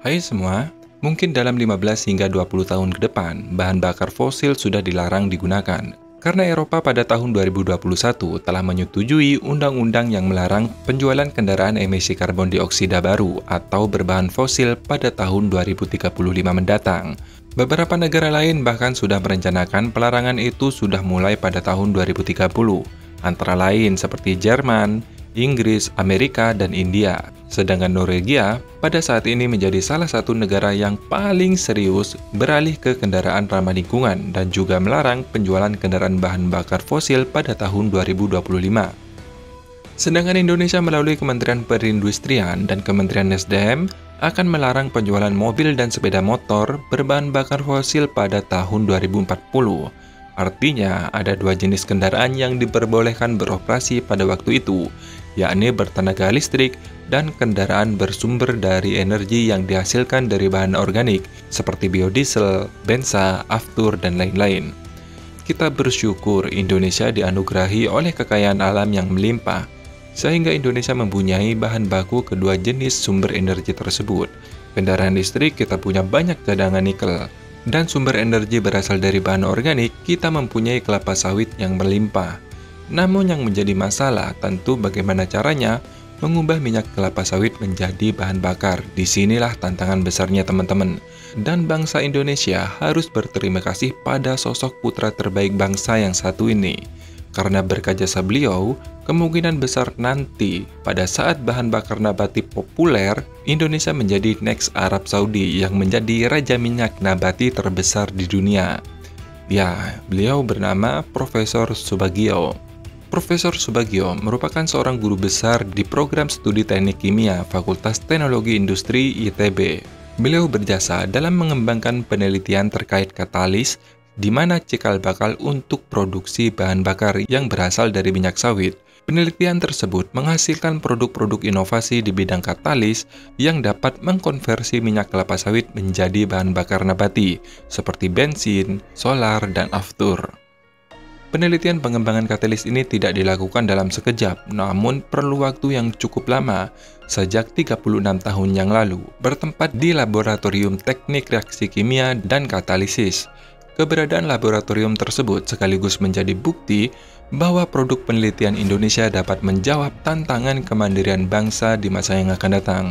Hai semua, mungkin dalam 15 hingga 20 tahun ke depan, bahan bakar fosil sudah dilarang digunakan. Karena Eropa pada tahun 2021 telah menyetujui undang-undang yang melarang penjualan kendaraan emisi karbon dioksida baru atau berbahan fosil pada tahun 2035 mendatang. Beberapa negara lain bahkan sudah merencanakan pelarangan itu sudah mulai pada tahun 2030, antara lain seperti Jerman, Inggris, Amerika, dan India. Sedangkan Norwegia pada saat ini menjadi salah satu negara yang paling serius beralih ke kendaraan ramah lingkungan dan juga melarang penjualan kendaraan bahan bakar fosil pada tahun 2025. Sedangkan Indonesia melalui Kementerian Perindustrian dan Kementerian SDM akan melarang penjualan mobil dan sepeda motor berbahan bakar fosil pada tahun 2040. Artinya, ada dua jenis kendaraan yang diperbolehkan beroperasi pada waktu itu, yakni bertenaga listrik dan kendaraan bersumber dari energi yang dihasilkan dari bahan organik seperti biodiesel, bensa, aftur, dan lain-lain. Kita bersyukur Indonesia dianugerahi oleh kekayaan alam yang melimpah, sehingga Indonesia mempunyai bahan baku kedua jenis sumber energi tersebut. Kendaraan listrik kita punya banyak cadangan nikel, dan sumber energi berasal dari bahan organik, kita mempunyai kelapa sawit yang melimpah. Namun yang menjadi masalah tentu bagaimana caranya mengubah minyak kelapa sawit menjadi bahan bakar. Disinilah tantangan besarnya teman-teman. Dan bangsa Indonesia harus berterima kasih pada sosok putra terbaik bangsa yang satu ini. Karena berkat jasa beliau, kemungkinan besar nanti pada saat bahan bakar nabati populer, Indonesia menjadi next Arab Saudi yang menjadi raja minyak nabati terbesar di dunia. Ya, beliau bernama Profesor Subagio. Profesor Subagio merupakan seorang guru besar di program studi teknik kimia Fakultas Teknologi Industri ITB. Beliau berjasa dalam mengembangkan penelitian terkait katalis, di mana cikal bakal untuk produksi bahan bakar yang berasal dari minyak sawit. Penelitian tersebut menghasilkan produk-produk inovasi di bidang katalis yang dapat mengkonversi minyak kelapa sawit menjadi bahan bakar nabati, seperti bensin, solar, dan aftur. Penelitian pengembangan katalis ini tidak dilakukan dalam sekejap, namun perlu waktu yang cukup lama, sejak 36 tahun yang lalu, bertempat di Laboratorium Teknik Reaksi Kimia dan Katalisis. Keberadaan laboratorium tersebut sekaligus menjadi bukti bahwa produk penelitian Indonesia dapat menjawab tantangan kemandirian bangsa di masa yang akan datang.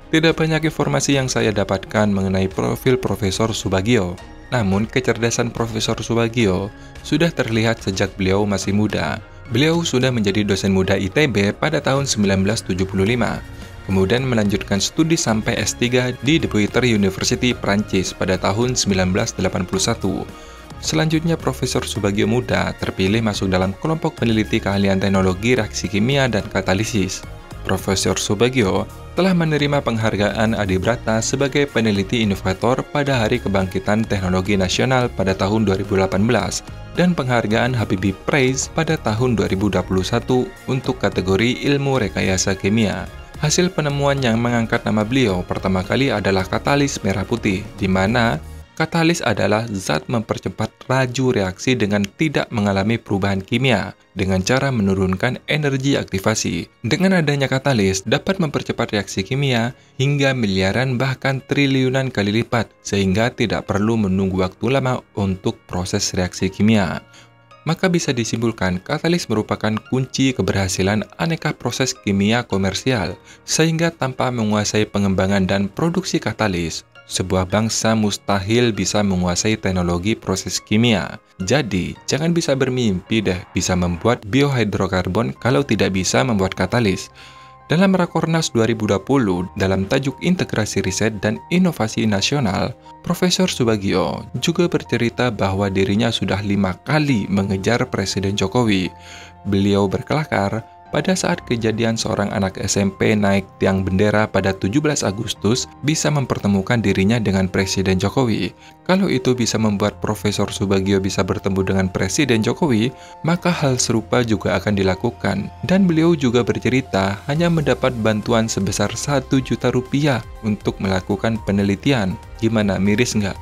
Tidak banyak informasi yang saya dapatkan mengenai profil Profesor Subagio, namun kecerdasan Profesor Subagio sudah terlihat sejak beliau masih muda. Beliau sudah menjadi dosen muda ITB pada tahun 1975. Kemudian melanjutkan studi sampai S3 di De Puyter University, Prancis pada tahun 1981. Selanjutnya, Profesor Subagio muda terpilih masuk dalam kelompok peneliti keahlian teknologi reaksi kimia dan katalisis. Profesor Subagio telah menerima penghargaan Adibrata sebagai peneliti inovator pada Hari Kebangkitan Teknologi Nasional pada tahun 2018 dan penghargaan Habibie Prize pada tahun 2021 untuk kategori ilmu rekayasa kimia. Hasil penemuan yang mengangkat nama beliau pertama kali adalah katalis merah putih, di mana katalis adalah zat mempercepat laju reaksi dengan tidak mengalami perubahan kimia dengan cara menurunkan energi aktivasi. Dengan adanya katalis dapat mempercepat reaksi kimia hingga miliaran bahkan triliunan kali lipat, sehingga tidak perlu menunggu waktu lama untuk proses reaksi kimia. Maka bisa disimpulkan katalis merupakan kunci keberhasilan aneka proses kimia komersial, sehingga tanpa menguasai pengembangan dan produksi katalis, sebuah bangsa mustahil bisa menguasai teknologi proses kimia. Jadi, jangan bisa bermimpi deh bisa membuat biohidrokarbon kalau tidak bisa membuat katalis. Dalam Rakornas 2020, dalam tajuk Integrasi Riset dan Inovasi Nasional, Profesor Subagio juga bercerita bahwa dirinya sudah 5 kali mengejar Presiden Jokowi. Beliau berkelakar pada saat kejadian seorang anak SMP naik tiang bendera pada 17 Agustus bisa mempertemukan dirinya dengan Presiden Jokowi. Kalau itu bisa membuat Profesor Subagio bisa bertemu dengan Presiden Jokowi, maka hal serupa juga akan dilakukan. Dan beliau juga bercerita hanya mendapat bantuan sebesar 1 juta rupiah untuk melakukan penelitian. Gimana, miris nggak?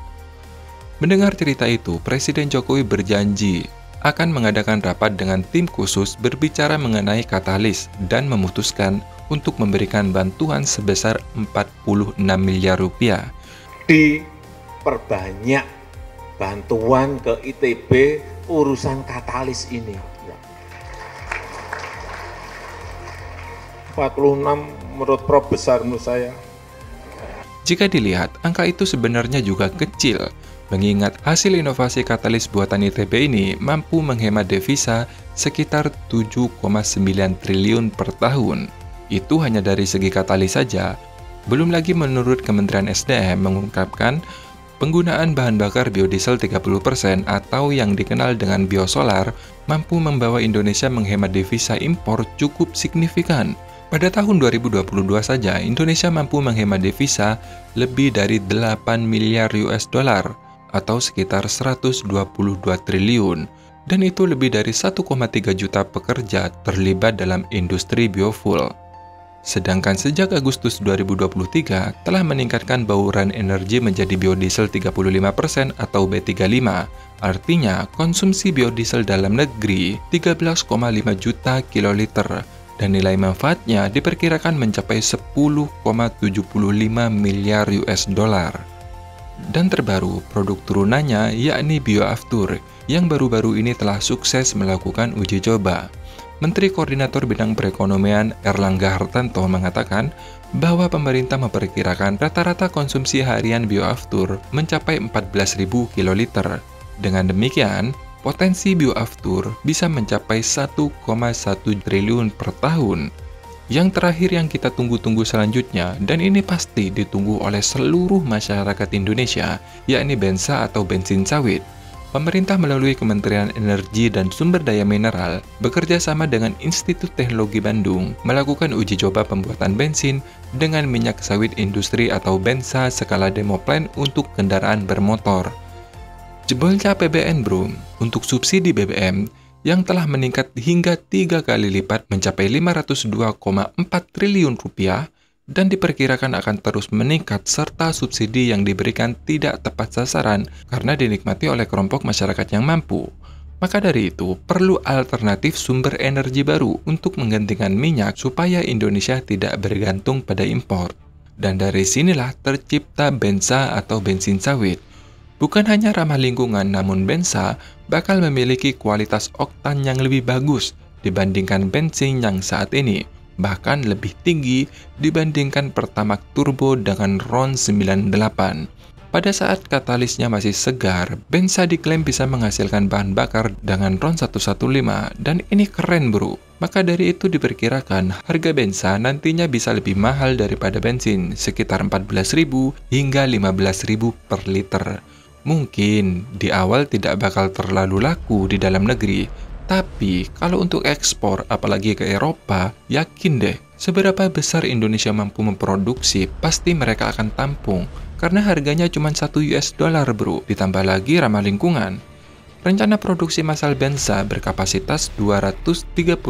Mendengar cerita itu, Presiden Jokowi berjanji akan mengadakan rapat dengan tim khusus berbicara mengenai katalis dan memutuskan untuk memberikan bantuan sebesar 46 miliar rupiah. Diperbanyak bantuan ke ITB urusan katalis ini. 46 menurut Prof besar menurut saya. Jika dilihat, angka itu sebenarnya juga kecil, mengingat hasil inovasi katalis buatan ITB ini mampu menghemat devisa sekitar 7,9 triliun per tahun. Itu hanya dari segi katalis saja. Belum lagi menurut Kementerian SDM mengungkapkan penggunaan bahan bakar biodiesel 30% atau yang dikenal dengan biosolar mampu membawa Indonesia menghemat devisa impor cukup signifikan. Pada tahun 2022 saja, Indonesia mampu menghemat devisa lebih dari 8 miliar US dollar atau sekitar 122 triliun. Dan itu lebih dari 1,3 juta pekerja terlibat dalam industri biofuel. Sedangkan sejak Agustus 2023 telah meningkatkan bauran energi menjadi biodiesel 35% atau B35. Artinya, konsumsi biodiesel dalam negeri 13,5 juta kiloliter. Dan nilai manfaatnya diperkirakan mencapai 10,75 miliar US dollar. Dan terbaru, produk turunannya yakni Bioaftur, yang baru-baru ini telah sukses melakukan uji coba. Menteri Koordinator Bidang Perekonomian Erlangga Hartanto mengatakan bahwa pemerintah memperkirakan rata-rata konsumsi harian Bioaftur mencapai 14.000 kiloliter. Dengan demikian, potensi Bioaftur bisa mencapai 1,1 triliun per tahun. Yang terakhir yang kita tunggu-tunggu selanjutnya, dan ini pasti ditunggu oleh seluruh masyarakat Indonesia, yakni bensa atau bensin sawit. Pemerintah melalui Kementerian Energi dan Sumber Daya Mineral bekerja sama dengan Institut Teknologi Bandung melakukan uji coba pembuatan bensin dengan minyak sawit industri atau bensa skala demo plan untuk kendaraan bermotor. Jebolnya APBN bro, untuk subsidi BBM yang telah meningkat hingga 3 kali lipat mencapai 502,4 triliun rupiah dan diperkirakan akan terus meningkat serta subsidi yang diberikan tidak tepat sasaran karena dinikmati oleh kelompok masyarakat yang mampu. Maka dari itu, perlu alternatif sumber energi baru untuk menggantikan minyak supaya Indonesia tidak bergantung pada impor. Dan dari sinilah tercipta bensa atau bensin sawit. Bukan hanya ramah lingkungan, namun bensa bakal memiliki kualitas oktan yang lebih bagus dibandingkan bensin yang saat ini, bahkan lebih tinggi dibandingkan Pertamax Turbo dengan RON 98. Pada saat katalisnya masih segar, bensa diklaim bisa menghasilkan bahan bakar dengan RON 115, dan ini keren bro. Maka dari itu diperkirakan harga bensa nantinya bisa lebih mahal daripada bensin, sekitar 14.000 hingga 15.000 per liter. Mungkin di awal tidak bakal terlalu laku di dalam negeri, tapi kalau untuk ekspor apalagi ke Eropa, yakin deh seberapa besar Indonesia mampu memproduksi, pasti mereka akan tampung karena harganya cuma 1 US dollar bro, ditambah lagi ramah lingkungan. Rencana produksi massal bensa berkapasitas 238,5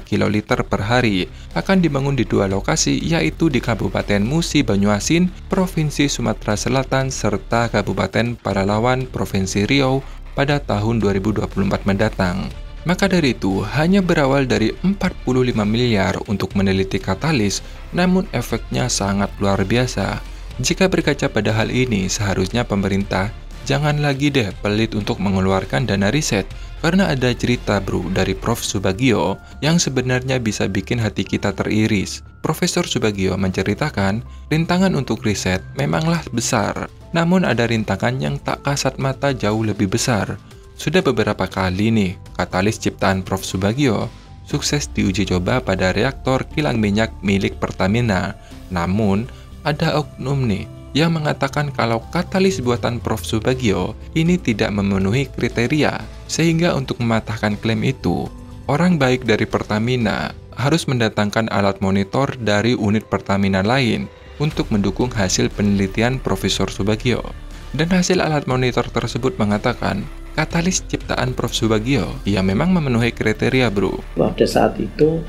kiloliter per hari akan dibangun di 2 lokasi, yaitu di Kabupaten Musi Banyuasin, Provinsi Sumatera Selatan, serta Kabupaten Palalawan, Provinsi Riau pada tahun 2024 mendatang. Maka dari itu, hanya berawal dari 45 miliar untuk meneliti katalis, namun efeknya sangat luar biasa. Jika berkaca pada hal ini, seharusnya pemerintah jangan lagi deh pelit untuk mengeluarkan dana riset, karena ada cerita bro dari Prof Subagio yang sebenarnya bisa bikin hati kita teriris. Profesor Subagio menceritakan, rintangan untuk riset memanglah besar, namun ada rintangan yang tak kasat mata jauh lebih besar. Sudah beberapa kali nih, katalis ciptaan Prof Subagio sukses diuji coba pada reaktor kilang minyak milik Pertamina. Namun, ada oknum nih yang mengatakan kalau katalis buatan Prof Subagio ini tidak memenuhi kriteria, sehingga untuk mematahkan klaim itu, orang baik dari Pertamina harus mendatangkan alat monitor dari unit Pertamina lain untuk mendukung hasil penelitian Profesor Subagio. Dan hasil alat monitor tersebut mengatakan, katalis ciptaan Prof Subagio ya memang memenuhi kriteria bro. Pada saat itu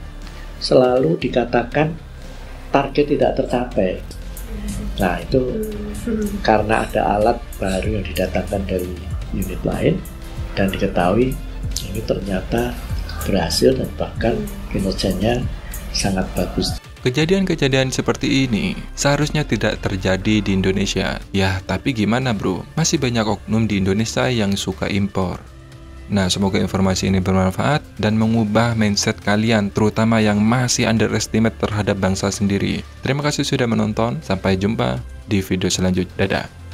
selalu dikatakan target tidak tercapai. Nah itu karena ada alat baru yang didatangkan dari unit lain dan diketahui ini ternyata berhasil dan bahkan kinerjanya sangat bagus. Kejadian-kejadian seperti ini seharusnya tidak terjadi di Indonesia. Ya, tapi gimana bro? Masih banyak oknum di Indonesia yang suka impor. Nah, semoga informasi ini bermanfaat dan mengubah mindset kalian, terutama yang masih underestimate terhadap bangsa sendiri. Terima kasih sudah menonton, sampai jumpa di video selanjutnya. Dadah!